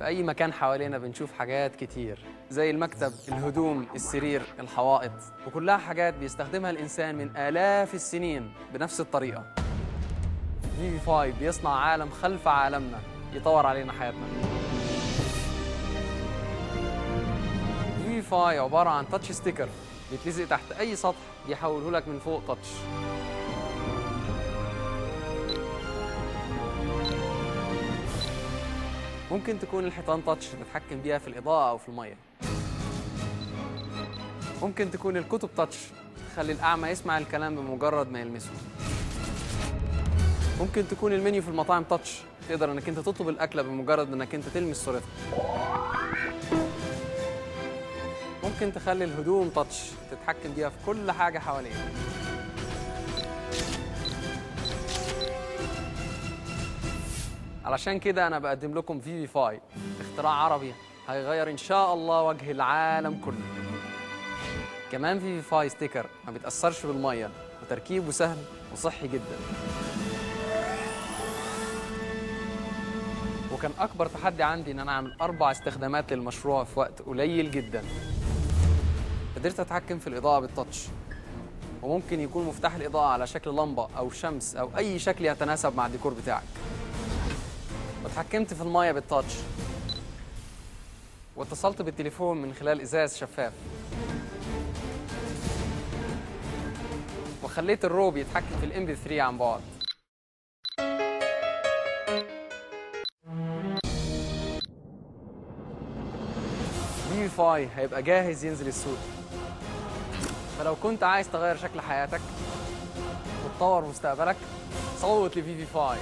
في أي مكان حوالينا بنشوف حاجات كتير زي المكتب، الهدوم، السرير، الحوائط، وكلها حاجات بيستخدمها الإنسان من آلاف السنين بنفس الطريقة. فيفيفاي بيصنع عالم خلف عالمنا يطور علينا حياتنا. فيفيفاي عبارة عن تاتش ستيكر بيتلزق تحت أي سطح بيحوله لك من فوق تاتش. ممكن تكون الحيطان تاتش تتحكم بيها في الإضاءة أو في المية. ممكن تكون الكتب تاتش تخلي الأعمى يسمع الكلام بمجرد ما يلمسه. ممكن تكون المنيو في المطاعم تاتش، تقدر انك انت تطلب الاكله بمجرد انك انت تلمس صورتها. ممكن تخلي الهدوم تاتش تتحكم بيها في كل حاجه حواليك. علشان كده انا بقدم لكم فيفيفاي، اختراع عربي هيغير ان شاء الله وجه العالم كله. كمان فيفيفاي ستيكر ما بيتاثرش بالميه وتركيبه سهل وصحي جدا. وكان أكبر تحدي عندي إن أنا أعمل 4 استخدامات للمشروع في وقت قليل جدا. قدرت أتحكم في الإضاءة بالتاتش، وممكن يكون مفتاح الإضاءة على شكل لمبة أو شمس أو أي شكل يتناسب مع الديكور بتاعك. واتحكمت في المية بالتاتش، واتصلت بالتليفون من خلال إزاز شفاف، وخليت الروب يتحكم في الام بي 3 عن بعد. فيفيفاي هيبقى جاهز ينزل السوق. فلو كنت عايز تغير شكل حياتك وتطور مستقبلك، صوت لفيفيفاي.